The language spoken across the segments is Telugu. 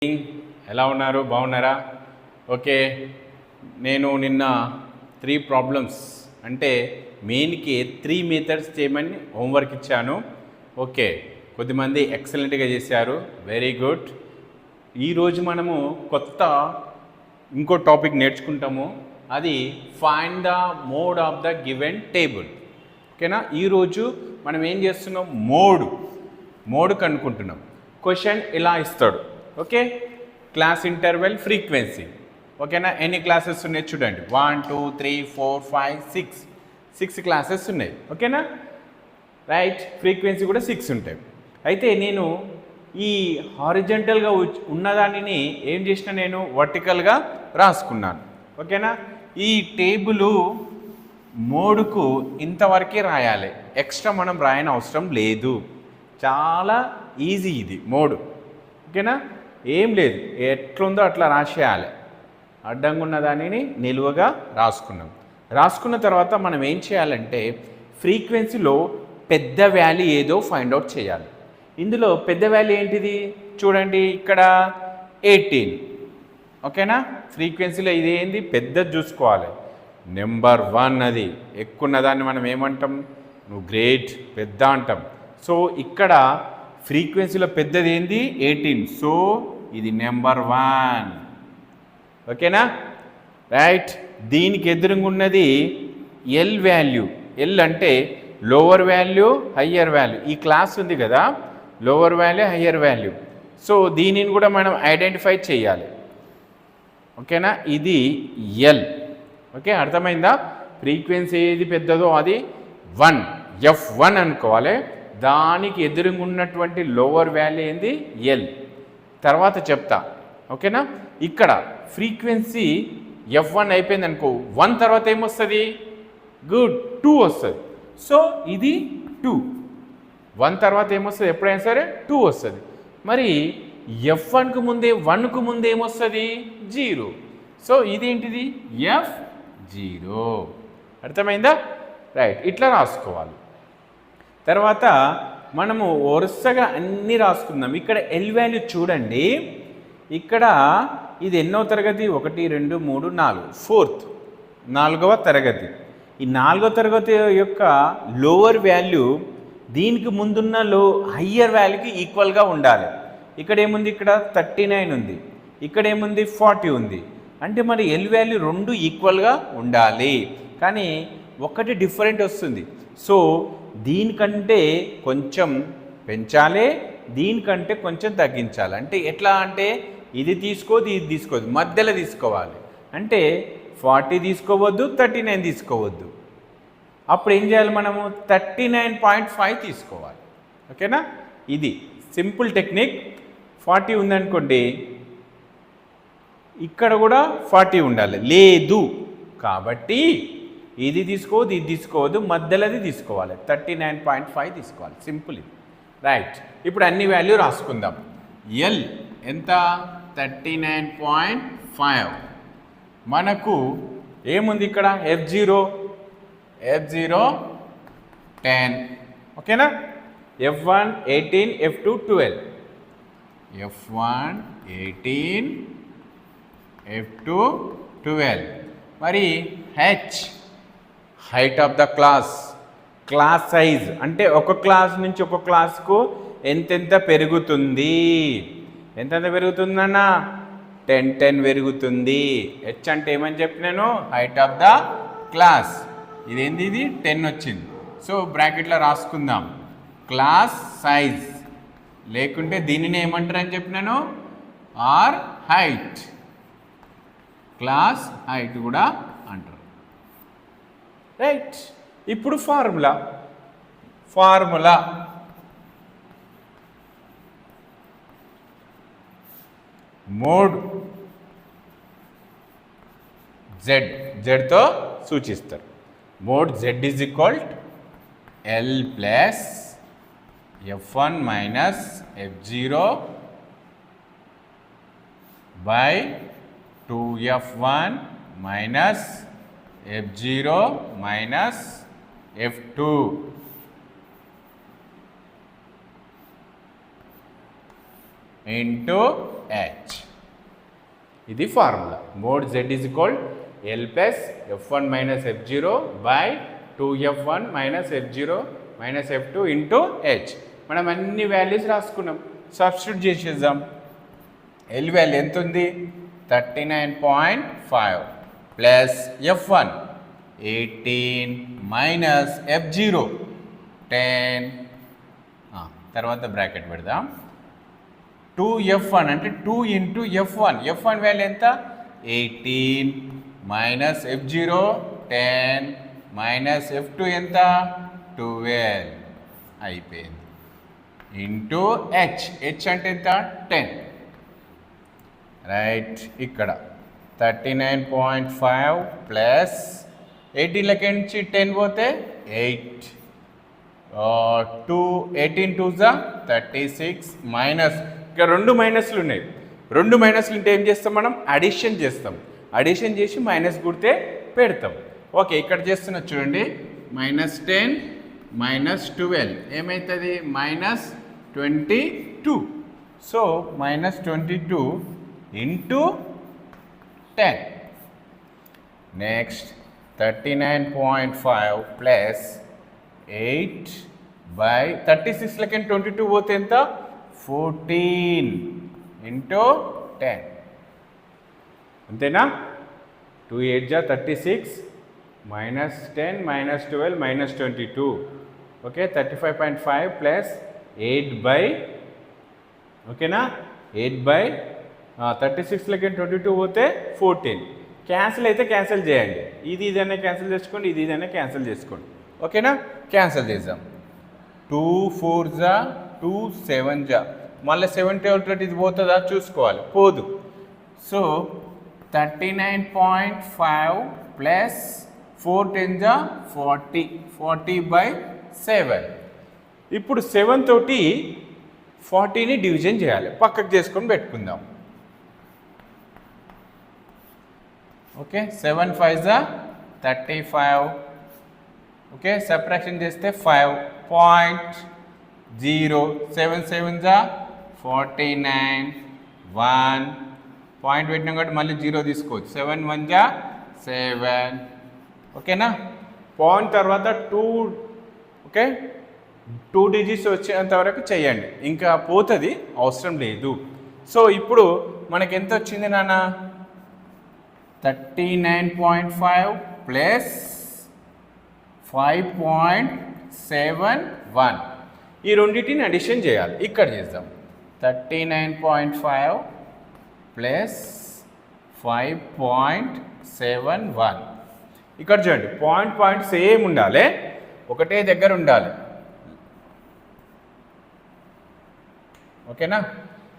ఎలా ఉన్నారు? బాగున్నారా? ఓకే, నేను నిన్న 3 ప్రాబ్లమ్స్ అంటే మెయిన్కి 3 మెథడ్స్ చేయమని హోంవర్క్ ఇచ్చాను. ఓకే, కొద్దిమంది ఎక్సలెంట్గా చేశారు, వెరీ గుడ్. ఈరోజు మనము కొత్త ఇంకో టాపిక్ నేర్చుకుంటాము, అది find the mode of the given table. ఓకేనా? ఈరోజు మనం ఏం చేస్తున్నాం, మోడ్ కనుక్కుంటున్నాం. క్వశ్చన్ ఇలా ఇస్తాడు, ఓకే, క్లాస్ ఇంటర్వెల్ ఫ్రీక్వెన్సీ. ఓకేనా? ఎన్ని క్లాసెస్ ఉన్నాయి చూడండి, 1 2 3 4 5 6 క్లాసెస్ ఉన్నాయి. ఓకేనా? రైట్, ఫ్రీక్వెన్సీ కూడా 6 ఉంటాయి. అయితే నేను ఈ హారిజంటల్గా ఉన్నదానిని ఏం చేసిన, నేను వర్టికల్గా రాసుకున్నాను. ఓకేనా? ఈ టేబుల్ మోడ్కు ఇంతవరకే రాయాలి, ఎక్స్ట్రా మనం రాయని అవసరం లేదు. చాలా ఈజీ ఇది మోడ్. ఓకేనా? ఏం లేదు, ఎట్లుందో అట్లా రాసేయాలి. అడ్డంగా ఉన్న దానిని నిలువగా రాసుకున్న తర్వాత మనం ఏం చేయాలంటే ఫ్రీక్వెన్సీలో పెద్ద వాల్యూ ఏదో ఫైండ్ అవుట్ చేయాలి. ఇందులో పెద్ద వాల్యూ ఏంటిది చూడండి, ఇక్కడ 18. ఓకేనా? ఫ్రీక్వెన్సీలో ఇది ఏంది, పెద్దది చూసుకోవాలి. నెంబర్ 1 అది ఎక్కువ ఉన్నదాన్ని మనం ఏమంటాం, నువ్వు గ్రేట్ పెద్ద అంటాం. సో ఇక్కడ ఫ్రీక్వెన్సీలో పెద్దది ఏంది, 18. సో ఇది నెంబర్ 1. ఓకేనా? రైట్, దీనికి ఎదురుగా ఉన్నది ఎల్ వాల్యూ. ఎల్ అంటే లోవర్ వాల్యూ హయ్యర్ వాల్యూ. ఈ క్లాస్ ఉంది కదా, lower value higher value. So దీనిని కూడా మనం ఐడెంటిఫై చేయాలి. ఓకేనా? ఇది ఎల్. ఓకే, అర్థమైందా? ఫ్రీక్వెన్సీ ఏది పెద్దదో అది 1, F1 అనుకోవాలి. దానికి ఎదురుగా ఉన్నటువంటి లోవర్ వాల్యూ ఏంది, ఎల్. తర్వాత చెప్తా. ఓకేనా? ఇక్కడ ఫ్రీక్వెన్సీ F1 అయిపోయింది అనుకో, 1 తర్వాత ఏమొస్తుంది, గుడ్, 2 వస్తుంది. సో ఇది 2. 1 తర్వాత ఏమొస్తుంది, ఎప్పుడైనా సరే 2 వస్తుంది. మరి F1కు ముందే 1కు ముందే ఏమొస్తుంది, 0. సో ఇదేంటిది, F0. అర్థమైందా? రైట్, ఇట్లా రాసుకోవాలి. తర్వాత మనము వరుసగా అన్నీ రాసుకుందాం. ఇక్కడ ఎల్ వాల్యూ చూడండి, ఇక్కడ ఇది ఎన్నో తరగతి, 1 2 3 4, 4th 4వ తరగతి. ఈ 4వ తరగతి యొక్క లోవర్ వాల్యూ దీనికి ముందున్న హయ్యర్ వాల్యూకి ఈక్వల్గా ఉండాలి. ఇక్కడ ఏముంది, ఇక్కడ 39 ఉంది, ఇక్కడ ఏముంది 40 ఉంది. అంటే మరి ఎల్ వాల్యూ 2 ఈక్వల్గా ఉండాలి, కానీ ఒకటి డిఫరెంట్ వస్తుంది. సో దీనికంటే కొంచెం పెంచాలి, దీనికంటే కొంచెం తగ్గించాలి. అంటే ఎట్లా అంటే ఇది తీసుకోదు, ఇది తీసుకోవద్దు, మధ్యలో తీసుకోవాలి. అంటే 40 తీసుకోవద్దు, 39 తీసుకోవద్దు. అప్పుడు ఏం చేయాలి, మనము 39.5 తీసుకోవాలి. ఓకేనా? ఇది సింపుల్ టెక్నిక్. 40 ఉందనుకోండి, ఇక్కడ కూడా 40 ఉండాలి, లేదు కాబట్టి ఇది తీసుకోవద్దు, ఇది తీసుకోవద్దు, మధ్యలోది తీసుకోవాలి, 39.5 తీసుకోవాలి. సింపుల్ ఇది. రైట్, ఇప్పుడు అన్ని వాల్యూ రాసుకుందాం. ఎల్ ఎంత, 39.5. మనకు ఏముంది ఇక్కడ, F0 10. ఓకేనా? F1 18, F2 12. F1 18, F2 12. మరి height of the class size అంటే ఒక క్లాస్ నుంచి ఒక క్లాస్కు ఎంతెంత పెరుగుతుంది, ఎంతెంత పెరుగుతుందన్నా 10 పెరుగుతుంది. హెచ్ అంటే ఏమని చెప్పినాను, హైట్ ఆఫ్ ద క్లాస్. ఇదేంది, ఇది 10 వచ్చింది. సో బ్రాకెట్లో రాసుకుందాం, క్లాస్ సైజ్, లేకుంటే దీనిని ఏమంటారని చెప్పినాను, ఆర్ హైట్. క్లాస్ హైట్ కూడా అంటారు. రైట్, ఇప్పుడు ఫార్ములా మోడ్ జెడ్తో సూచిస్తారు. Mode Z is equal L plus F1 minus F0 by 2F1 minus F0 minus F2 into H. ఇది formula. Mode z is equal L plus F1 minus F0 by 2F1 minus F0 minus F2 into H. మనం అన్ని వాల్యూస్ రాసుకున్నాం, సబ్స్టిట్యూట్ చేసేద్దాం. L వాల్యూ ఎంత ఉంది? 39.5 ప్లస్ F1 18 మైనస్ F0 10, తర్వాత బ్రాకెట్ పెడదాం. 2F1 అంటే 2 ఇంటూ F1. F1 వాల్యూ ఎంత? 18 మైనస్ F0 10 మైనస్ F2 ఎంత? 12 అయిపోయింది. Into H. H అంటే ఎంత? 10. రైట్. ఇక్కడ 39.5 ప్లస్ 18లకి నుంచి 10 పోతే 8. 18 2 36 మైనస్, ఇక్కడ 2 మైనస్లు ఉన్నాయి. 2 మైనస్లు ఉంటే ఏం చేస్తాం మనం? అడిషన్ చేస్తాం. అడిషన్ చేసి మైనస్ గుర్తే పెడతాం. ఓకే, ఇక్కడ చేస్తున్నా చూడండి. -10 -12 ఏమవుతుంది? -22. So -22 into 10. Next 39.5 plus 8 by 36లకి 22 పోతే ఎంత? 14 ఇంటూ 10. అంతేనా? 2 8 36 -10 -12 -22. ఓకే, 35.5 ప్లస్ 8 బై, ఓకేనా, 8 బై 36లకి 22 పోతే 14. క్యాన్సిల్ అయితే క్యాన్సిల్ చేయండి. ఇది ఇదైనా క్యాన్సిల్ చేసుకోండి, ఇది ఇదైనా క్యాన్సిల్ చేసుకోండి. ఓకేనా? క్యాన్సిల్ చేద్దాం. 2 4 2 7 మళ్ళీ 70 అవుతుంది. ఇది పోతుందా చూసుకోవాలి. పోదు. So 39.5 plus 4 10 40. 40/7. ఇప్పుడు 7 తోటి 40ని డివిజన్ చేయాలి. పక్కకు చేసుకొని పెట్టుకుందాం. ఓకే, 7 5 35. ఓకే, సబ్ట్రాక్షన్ చేస్తే 5.0. 7 7 49. 1 పాయింట్ పెట్టినాం కాబట్టి మళ్ళీ 0 తీసుకోవచ్చు. 7 1 7. ఓకేనా? పాయింట్ తర్వాత 2. ఓకే, 2 డిజిట్స్ వచ్చేంత వరకు చేయండి, ఇంకా పోతుంది, అవసరం లేదు. సో ఇప్పుడు మనకి ఎంత వచ్చింది నాన్న? 39.5 ప్లస్ 5.71. ఈ రెండింటిని అడిషన్ చేయాలి. ఇక్కడ చేద్దాం. 39.5 ప్లస్ 5.71. ఇక్కడ చూడండి, పాయింట్ సేమ్ ఉండాలి, ఒకటే దగ్గర ఉండాలి. ఓకేనా?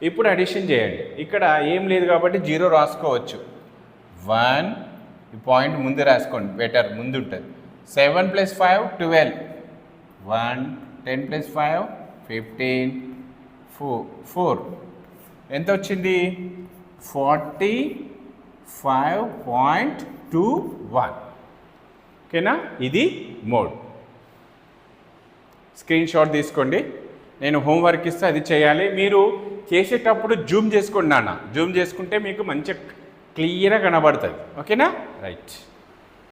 ఇప్పుడు అడిషన్ చేయండి. ఇక్కడ ఏం లేదు కాబట్టి 0 రాసుకోవచ్చు. 1 ఈ పాయింట్ ముందు రాసుకోండి, బెటర్, ముందు ఉంటుంది. 7 + 5 12. 1 10 + 5 15. 4 ఎంత వచ్చింది? 45.21. ఓకేనా? ఇది మోడ్. స్క్రీన్ షాట్ తీసుకోండి. నేను హోంవర్క్ ఇస్తే అది చేయాలి. మీరు చేసేటప్పుడు జూమ్ చేసుకోండి నాన్న. జూమ్ చేసుకుంటే మీకు మంచిగా క్లియర్గా కనబడుతుంది. ఓకేనా? రైట్.